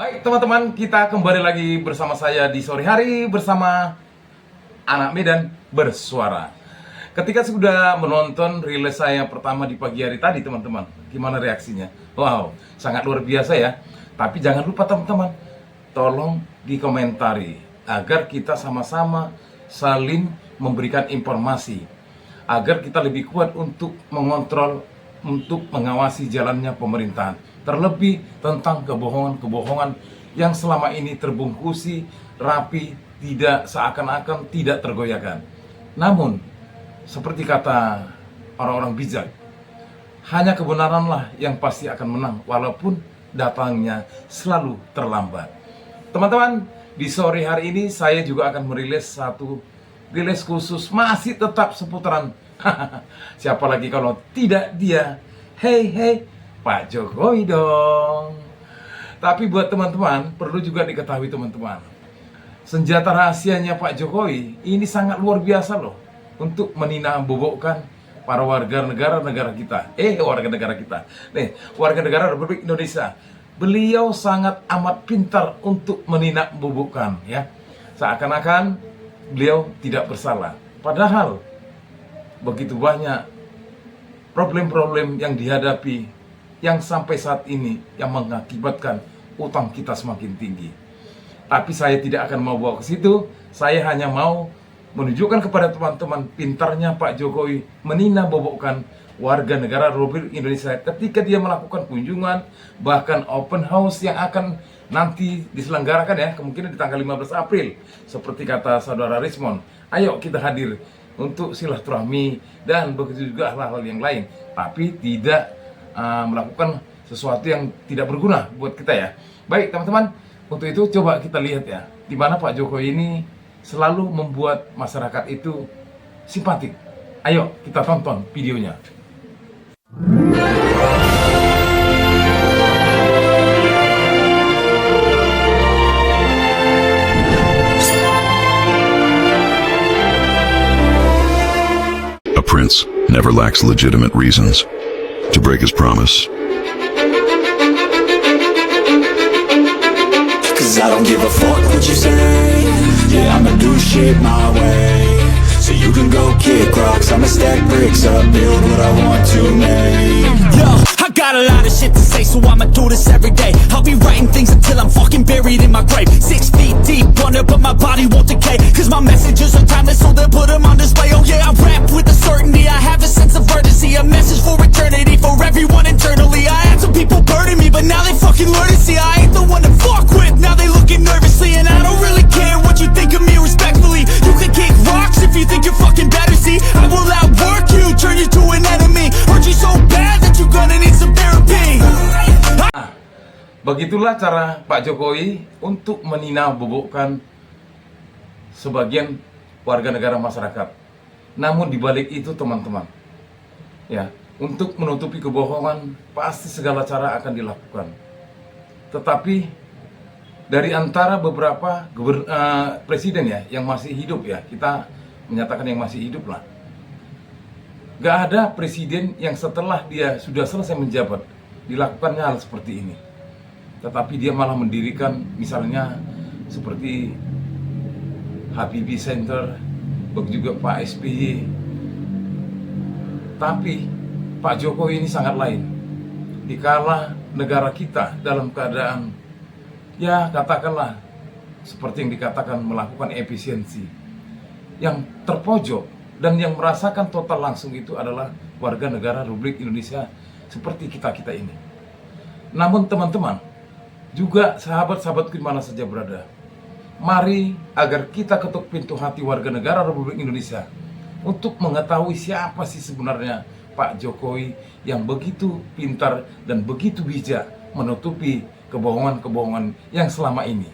Baik teman-teman, kita kembali lagi bersama saya di sore hari bersama Anak Medan Bersuara. Ketika sudah menonton rilis saya pertama di pagi hari tadi teman-teman, gimana reaksinya? Wow, sangat luar biasa ya. Tapi jangan lupa teman-teman, tolong dikomentari agar kita sama-sama saling memberikan informasi, agar kita lebih kuat untuk mengontrol, untuk mengawasi jalannya pemerintahan. Terlebih tentang kebohongan-kebohongan yang selama ini terbungkusi, rapi, tidak seakan-akan tidak tergoyahkan. Namun, seperti kata orang-orang bijak, hanya kebenaranlah yang pasti akan menang, walaupun datangnya selalu terlambat. Teman-teman, di sore hari ini saya juga akan merilis satu rilis khusus, masih tetap seputaran siapa lagi kalau tidak dia, hey Pak Jokowi dong. Tapi buat teman-teman, perlu juga diketahui teman-teman, senjata rahasianya Pak Jokowi ini sangat luar biasa loh, untuk meninambobokkan para warga negara kita. Warga negara kita. Warga negara Republik Indonesia. Beliau sangat amat pintar untuk meninambobokkan ya. Seakan-akan beliau tidak bersalah. Padahal begitu banyak problem-problem yang dihadapi, yang sampai saat ini yang mengakibatkan utang kita semakin tinggi. Tapi saya tidak akan mau bawa ke situ. Saya hanya mau menunjukkan kepada teman-teman pintarnya Pak Jokowi meninambobokkan warga negara Republik Indonesia ketika dia melakukan kunjungan, bahkan open house yang akan nanti diselenggarakan ya, kemungkinan di tanggal 15 April. Seperti kata saudara Rismon, ayo kita hadir untuk silaturahmi dan begitu juga hal-hal yang lain, tapi tidak melakukan sesuatu yang tidak berguna buat kita ya. Baik teman-teman, untuk itu coba kita lihat ya, di mana Pak Jokowi ini selalu membuat masyarakat itu simpatik. Ayo kita tonton videonya. A prince never lacks legitimate reasons to break his promise. Cause I don't give a fuck what you say. Yeah, I'ma do shit my way. So you can go kick rocks, I'ma stack bricks up, build what I want to make. Yo, I got a lot of shit to say, so I'ma do this every day. I'll be writing things until I'm fucking buried in my grave. 6 feet deep under, but my body won't decay. Cause my messages are timeless, so they'll put them on display. Oh yeah, I rap with a certainty, I have a sense of urgency. A message for eternity, for everyone internally. I had some people burning me, but now they fucking learn to see I ain't the one to fuck with, now they looking nervously. And I don't really care what you think of me respectfully. You can kick rocks if you think you're fucking better, see I will outwork you, turn you to an enemy. Hurt you so bad that you're gonna need some therapy. Begitulah cara Pak Jokowi untuk meninambobokkan sebagian warga negara masyarakat. Namun dibalik itu teman-teman, ya, untuk menutupi kebohongan pasti segala cara akan dilakukan. Tetapi dari antara beberapa presiden ya yang masih hidup ya, kita menyatakan yang masih hidup lah, gak ada presiden yang setelah dia sudah selesai menjabat dilakukannya hal seperti ini. Tetapi dia malah mendirikan misalnya seperti Habibie Center, begitu juga Pak SBY. Tapi Pak Jokowi ini sangat lain. Dikala negara kita dalam keadaan, ya katakanlah seperti yang dikatakan melakukan efisiensi, yang terpojok dan yang merasakan total langsung itu adalah warga negara Republik Indonesia seperti kita-kita ini. Namun teman-teman, juga sahabat-sahabatku di mana saja berada, mari agar kita ketuk pintu hati warga negara Republik Indonesia untuk mengetahui siapa sih sebenarnya Pak Jokowi yang begitu pintar dan begitu bijak menutupi kebohongan-kebohongan yang selama ini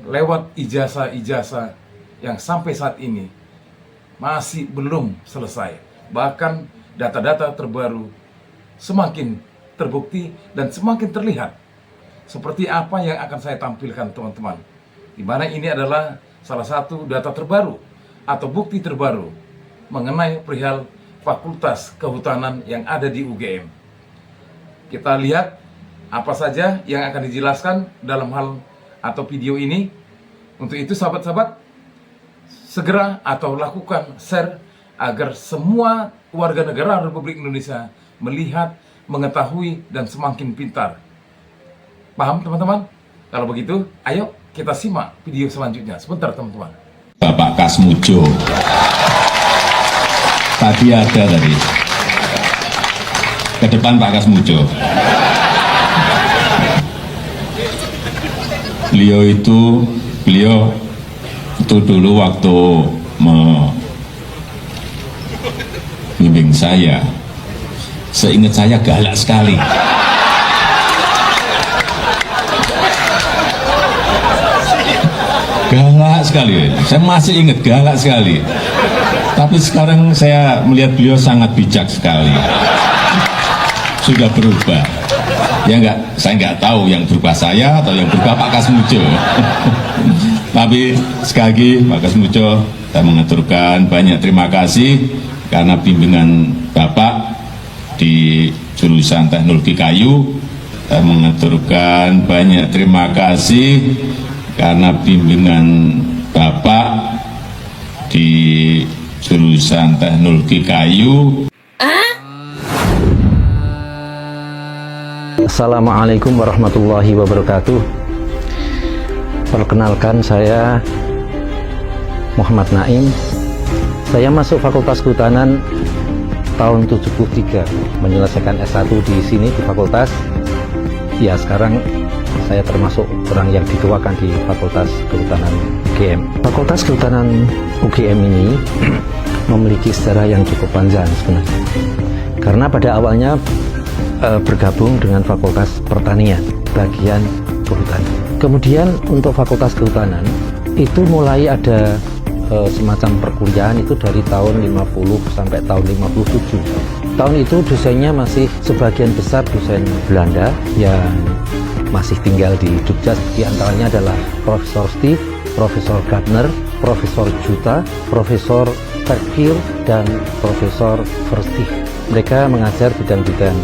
lewat ijazah-ijazah yang sampai saat ini masih belum selesai. Bahkan data-data terbaru semakin terbukti dan semakin terlihat. Seperti apa yang akan saya tampilkan teman-teman, di mana ini adalah salah satu data terbaru atau bukti terbaru mengenai perihal Fakultas Kehutanan yang ada di UGM. Kita lihat apa saja yang akan dijelaskan dalam hal atau video ini. Untuk itu sahabat-sahabat, segera atau lakukan share agar semua warga negara Republik Indonesia melihat, mengetahui, dan semakin pintar. Paham teman-teman? Kalau begitu, ayo kita simak video selanjutnya. Sebentar teman-teman. Bapak Kasmujo tadi ada tadi ke depan Pak Kasmujo. Beliau itu dulu waktu membimbing saya, seingat saya galak sekali. Galak sekali, saya masih ingat galak sekali. Tapi sekarang saya melihat beliau sangat bijak sekali. Sudah berubah. Ya enggak, saya nggak tahu yang berubah saya atau yang berubah Pak Kasmujo. Tapi sekali lagi Pak Kasmujo, saya mengaturkan banyak terima kasih karena bimbingan Bapak di jurusan teknologi kayu. Saya mengaturkan banyak terima kasih karena bimbingan Bapak di jurusan teknologi kayu. Assalamualaikum warahmatullahi wabarakatuh. Perkenalkan, saya Muhammad Naim. Saya masuk Fakultas Kehutanan tahun 73, menyelesaikan S1 di sini di fakultas. Ya, sekarang saya termasuk orang yang dituakan di Fakultas Kehutanan UGM. Fakultas Kehutanan UGM ini memiliki sejarah yang cukup panjang sebenarnya. Karena pada awalnya bergabung dengan Fakultas Pertanian, bagian kehutanan. Kemudian untuk Fakultas Kehutanan itu mulai ada semacam perkuliahan itu dari tahun 50 sampai tahun 57. Tahun itu dosennya masih sebagian besar dosen Belanda yang masih tinggal di Jogja. Di antaranya adalah Profesor Steve, Profesor Gardner, Profesor Juta, Profesor Verkier, dan Profesor Verstich. Mereka mengajar bidang-bidang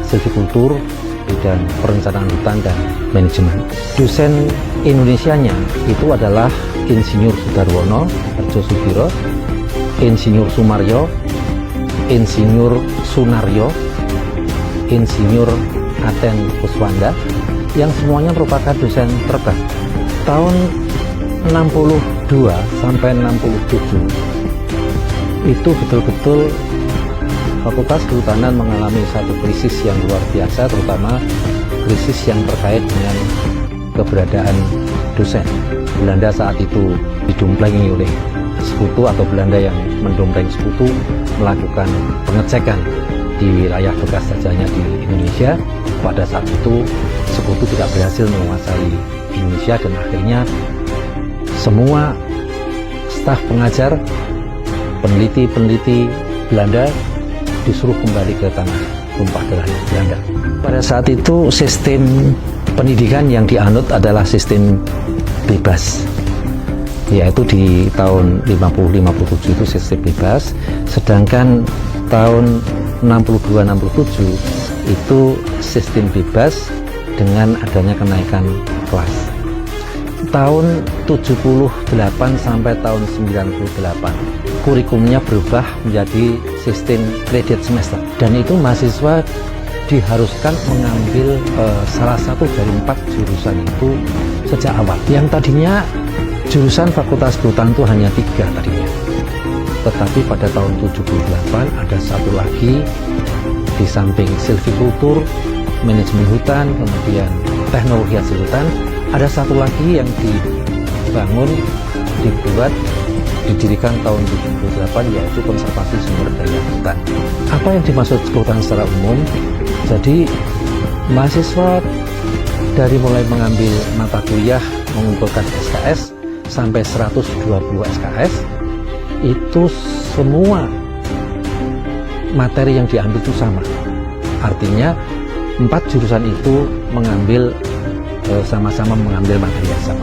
silvikultur, bidang perencanaan hutan dan manajemen. Dosen Indonesianya itu adalah Insinyur Sudarwono Harjosudiro, Insinyur Sumaryo, Insinyur Sunaryo, Insinyur Aten Kuswanda, yang semuanya merupakan dosen terbang. Tahun 62 sampai 67 itu betul-betul Fakultas Kehutanan mengalami satu krisis yang luar biasa, terutama krisis yang terkait dengan keberadaan dosen. Belanda saat itu didomplengi oleh sekutu atau Belanda yang mendompleng sekutu melakukan pengecekan di wilayah bekas jajahnya di Indonesia. Pada saat itu sekutu tidak berhasil menguasai Indonesia dan akhirnya semua staf pengajar, peneliti-peneliti Belanda disuruh kembali ke tanah tumpah darah Belanda. Pada saat itu sistem pendidikan yang dianut adalah sistem bebas, yaitu di tahun 50-57 itu sistem bebas, sedangkan tahun 62-67 itu sistem bebas dengan adanya kenaikan kelas. Tahun 78 sampai tahun 98 kurikulumnya berubah menjadi sistem kredit semester, dan itu mahasiswa diharuskan mengambil salah satu dari 4 jurusan itu sejak awal. Yang tadinya jurusan Fakultas Kehutanan itu hanya 3 tadinya, tetapi pada tahun 78 ada satu lagi, di samping silvikultur, manajemen hutan, kemudian teknologi hasil hutan, ada satu lagi yang dibangun, dibuat, didirikan tahun 78, yaitu konservasi sumber daya hutan. Apa yang dimaksud kehutanan secara umum? Jadi mahasiswa dari mulai mengambil mata kuliah mengumpulkan SKS sampai 120 SKS, itu semua materi yang diambil itu sama. Artinya 4 jurusan itu mengambil sama-sama mengambil materi yang sama.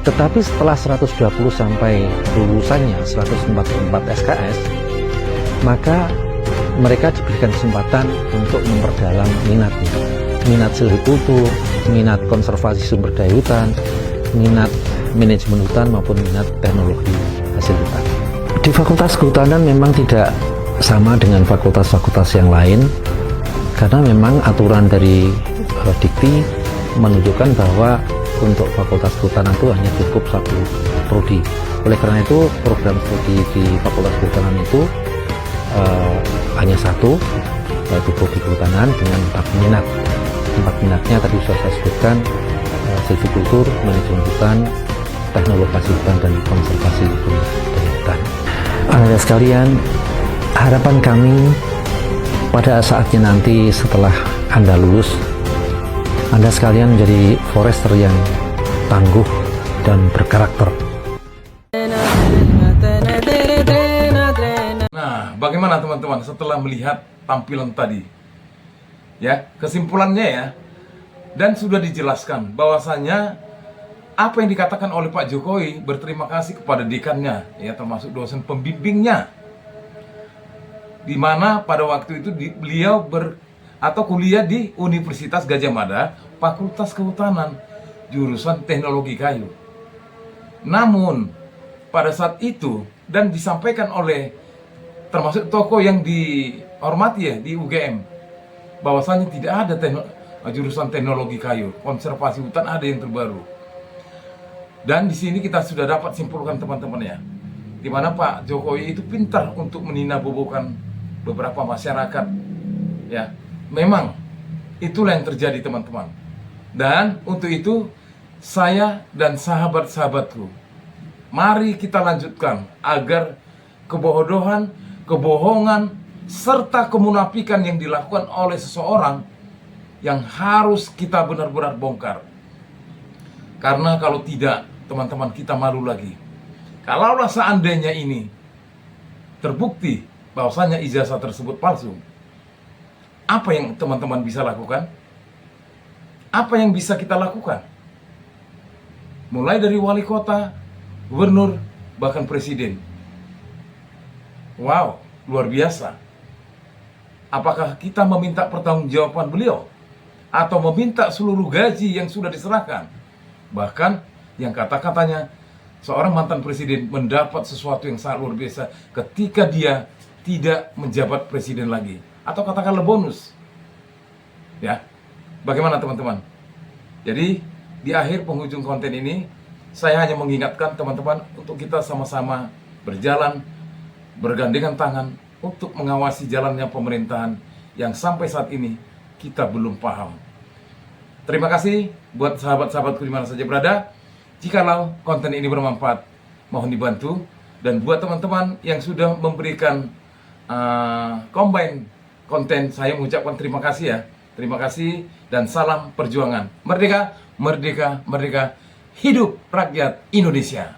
Tetapi setelah 120 sampai lulusannya 144 SKS, maka mereka diberikan kesempatan untuk memperdalam minatnya. minat silvikultur, minat konservasi sumber daya hutan, minat manajemen hutan maupun minat teknologi hasil hutan. Di Fakultas Kehutanan memang tidak sama dengan fakultas-fakultas yang lain, karena memang aturan dari Dikti menunjukkan bahwa untuk Fakultas Kehutanan itu hanya cukup satu prodi. Oleh karena itu program studi di Fakultas Kehutanan itu hanya satu, yaitu prodi kehutanan dengan 4 minat. 4 minatnya tadi sudah saya sebutkan, silvikultur, manajemen hutan, teknologi hutan, dan konservasi sumber daya hutan. Anak-anak sekalian, harapan kami pada saatnya nanti setelah Anda lulus, Anda sekalian menjadi forester yang tangguh dan berkarakter. Nah, bagaimana teman-teman setelah melihat tampilan tadi? Ya, kesimpulannya ya, dan sudah dijelaskan bahwasanya apa yang dikatakan oleh Pak Jokowi, berterima kasih kepada dekannya, ya, termasuk dosen pembimbingnya, di mana pada waktu itu beliau kuliah di Universitas Gadjah Mada, Fakultas Kehutanan, jurusan Teknologi Kayu. Namun pada saat itu, dan disampaikan oleh termasuk tokoh yang dihormati ya di UGM, bahwasanya tidak ada jurusan Teknologi Kayu, konservasi hutan ada yang terbaru. Dan di sini kita sudah dapat simpulkan teman-teman ya, di mana Pak Jokowi itu pintar untuk meninabobokan beberapa masyarakat, ya. Memang itulah yang terjadi teman-teman. Dan untuk itu saya dan sahabat-sahabatku, mari kita lanjutkan agar kebodohan, kebohongan, serta kemunafikan yang dilakukan oleh seseorang yang harus kita benar-benar bongkar. Karena kalau tidak, teman-teman, kita malu lagi. Kalaulah seandainya ini terbukti bahwasanya ijazah tersebut palsu, apa yang teman-teman bisa lakukan? Apa yang bisa kita lakukan? Mulai dari wali kota, gubernur, bahkan presiden. Wow, luar biasa. Apakah kita meminta pertanggungjawaban beliau? Atau meminta seluruh gaji yang sudah diserahkan? Bahkan yang kata-katanya seorang mantan presiden mendapat sesuatu yang sangat luar biasa ketika dia tidak menjabat presiden lagi, atau katakanlah bonus. Ya, bagaimana teman-teman? Jadi di akhir penghujung konten ini, saya hanya mengingatkan teman-teman untuk kita sama-sama berjalan bergandengan tangan untuk mengawasi jalannya pemerintahan yang sampai saat ini kita belum paham. Terima kasih buat sahabat-sahabatku di mana saja berada. Jikalau konten ini bermanfaat, mohon dibantu. Dan buat teman-teman yang sudah memberikan combine konten, saya mengucapkan terima kasih ya. Terima kasih dan salam perjuangan. Merdeka, merdeka, merdeka. Hidup rakyat Indonesia.